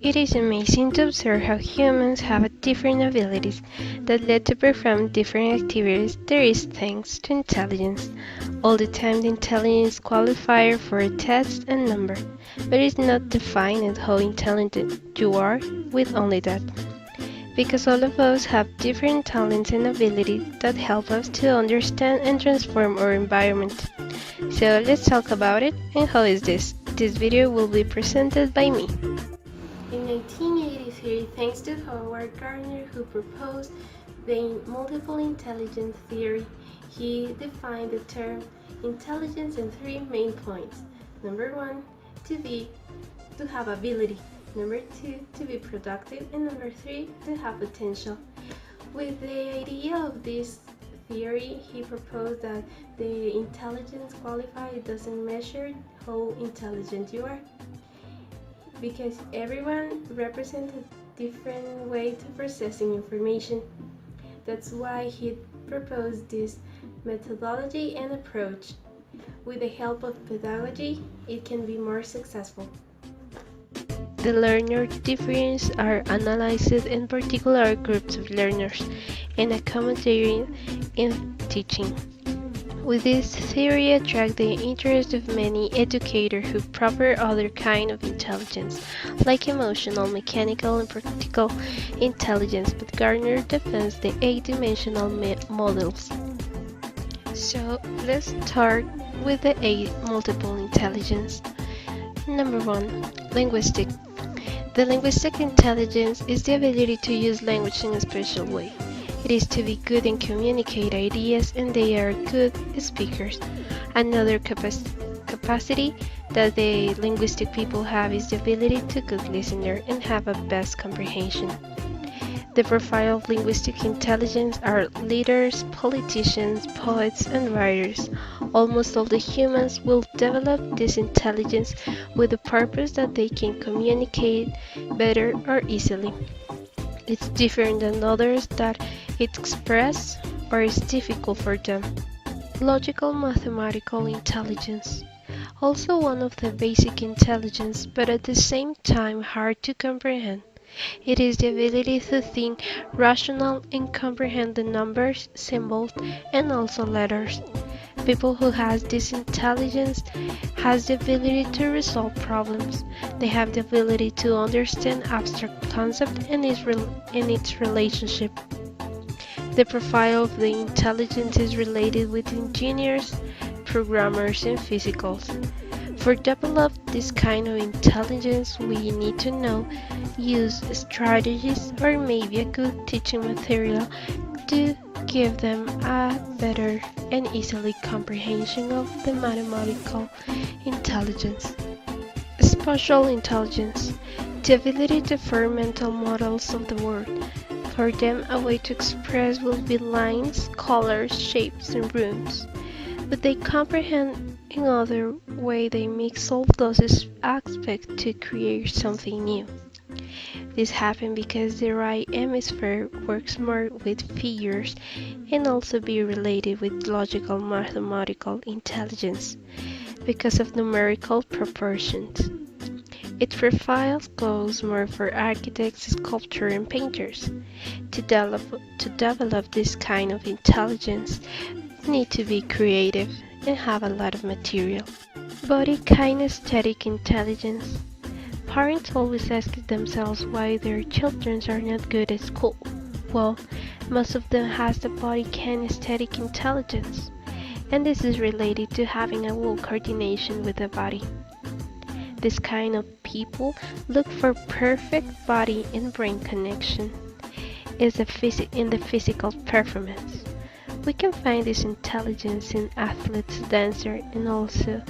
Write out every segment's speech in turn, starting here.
It is amazing to observe how humans have different abilities that lead to perform different activities. There is thanks to intelligence. All the time the intelligence qualifier for a test and number, but it's not defined how intelligent you are with only that. Because all of us have different talents and abilities that help us to understand and transform our environment. So let's talk about it. And how is this? This video will be presented by me. In 1983, thanks to Howard Gardner, who proposed the multiple intelligence theory, he defined the term intelligence in three main points. Number one, to have ability. Number two, to be productive. And number three, to have potential. With the idea of this theory, he proposed that the intelligence qualifier doesn't measure how intelligent you are, because everyone represents a different way to processing information. That's why he proposed this methodology and approach. With the help of pedagogy, it can be more successful. The learner differences are analyzed in particular groups of learners and accommodated in teaching. With this theory attract the interest of many educators who prefer other kind of intelligence, like emotional, mechanical, and practical intelligence, but Gardner defends the eight-dimensional models. So let's start with the eight multiple intelligence. Number one, linguistic. The linguistic intelligence is the ability to use language in a special way. It is to be good and communicate ideas, and they are good speakers. Another capacity that the linguistic people have is the ability to good listener and have a best comprehension. The profile of linguistic intelligence are leaders, politicians, poets, and writers. Almost all the humans will develop this intelligence with the purpose that they can communicate better or easily. It's different than others that it express or is difficult for them. Logical mathematical intelligence. Also one of the basic intelligence, but at the same time hard to comprehend. It is the ability to think rational and comprehend the numbers, symbols, and also letters. People who has this intelligence has the ability to resolve problems. They have the ability to understand abstract concept and its relationship. The profile of the intelligence is related with engineers, programmers, and physicals. For develop this kind of intelligence, we need to know use strategies or maybe a good teaching material to give them a better and easily comprehension of the mathematical intelligence. Spatial intelligence, the ability to form mental models of the world. For them, a way to express will be lines, colors, shapes, and rooms. But they comprehend in other way they mix all those aspects to create something new. This happens because the right hemisphere works more with figures and also be related with logical mathematical intelligence because of numerical proportions. Its profile goes more for architects, sculptors, and painters. To develop this kind of intelligence, we need to be creative and have a lot of material. Body kinesthetic intelligence. Parents always ask themselves why their children are not good at school. Well, most of them has the body kinesthetic intelligence, and this is related to having a well coordination with the body. This kind of people look for perfect body and brain connection in the physical performance. We can find this intelligence in athletes, dancers, and also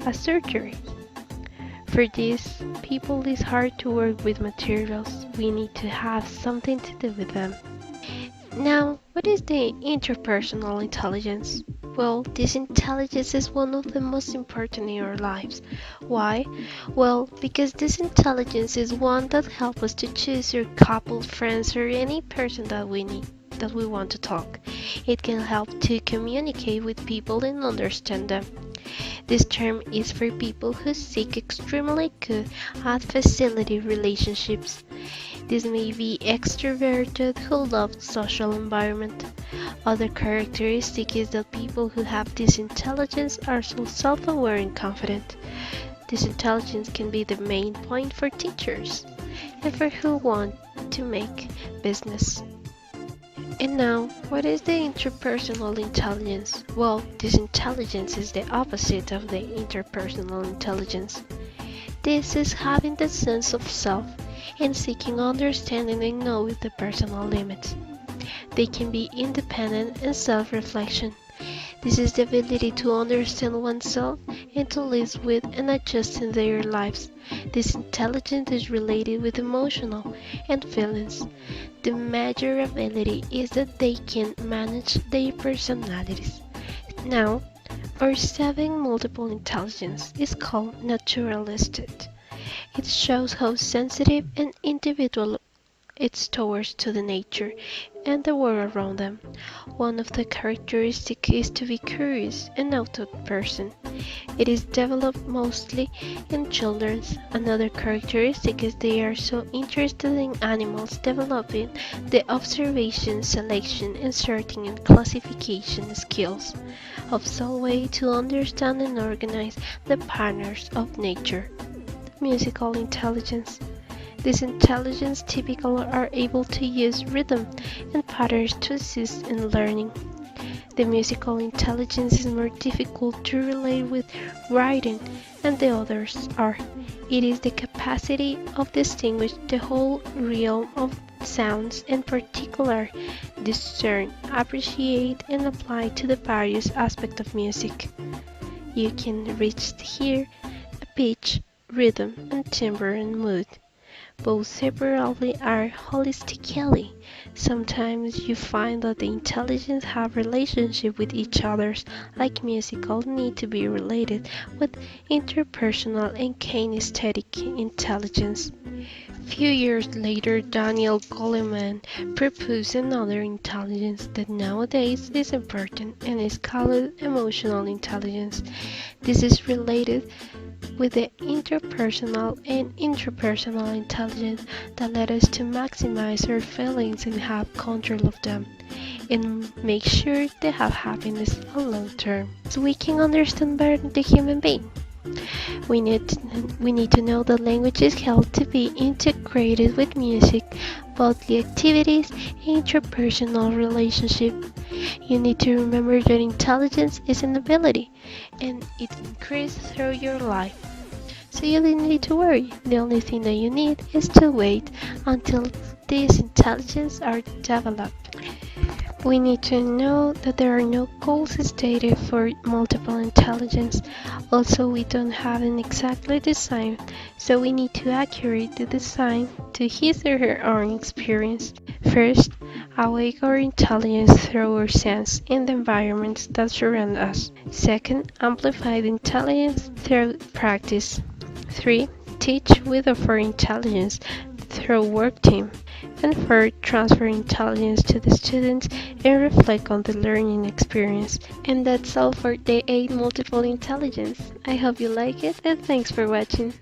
a surgery. For this, people it's hard to work with materials. We need to have something to do with them. Now, what is the interpersonal intelligence? Well, this intelligence is one of the most important in our lives. Why? Well, because this intelligence is one that helps us to choose your couple, friends, or any person that we need, that we want to talk. It can help to communicate with people and understand them. This term is for people who seek extremely good at facility relationships. This may be extroverted who love social environment. Other characteristic is that people who have this intelligence are so self-aware and confident. This intelligence can be the main point for teachers and for who want to make business. And now, what is the interpersonal intelligence? Well, this intelligence is the opposite of the interpersonal intelligence. This is having the sense of self and seeking understanding and knowing the personal limits. They can be independent and self-reflection. This is the ability to understand oneself and to live with and adjust in their lives. This intelligence is related with emotional and feelings. The major ability is that they can manage their personalities. Now, our seven multiple intelligence is called naturalistic. It shows how sensitive and individual it's towards to the nature and the world around them. One of the characteristics is to be curious and outward person. It is developed mostly in children. Another characteristic is they are so interested in animals, developing the observation, selection, and sorting and classification skills of some way to understand and organize the patterns of nature. Musical intelligence. This intelligence typically are able to use rhythm and patterns to assist in learning. The musical intelligence is more difficult to relate with writing and the others are. It is the capacity of distinguish the whole realm of sounds and particular discern, appreciate and apply to the various aspects of music. You can reach here a pitch, rhythm and timbre and mood. Both separately are holistically. Sometimes you find that the intelligence have relationship with each others, like musical need to be related with interpersonal and kinesthetic intelligence. Few years later, Daniel Goleman proposed another intelligence that nowadays is important and is called emotional intelligence. This is related with the interpersonal and intrapersonal intelligence that let us to maximize our feelings and have control of them and make sure they have happiness on long term so we can understand better the human being. We need to know that language is held to be integrated with music, bodily activities, and interpersonal relationship. You need to remember that intelligence is an ability, and it increases through your life. So you don't need to worry. The only thing that you need is to wait until these intelligences are developed. We need to know that there are no goals stated for multiple intelligence. Also, we don't have an exactly design, so we need to accurate the design to his or her own experience. First, awake our intelligence through our sense in the environments that surround us. Second, amplify the intelligence through practice. 3. Teach with or for intelligence through work team. And 4. Transfer intelligence to the students and reflect on the learning experience. And that's all for the 8 multiple intelligence. I hope you like it and thanks for watching.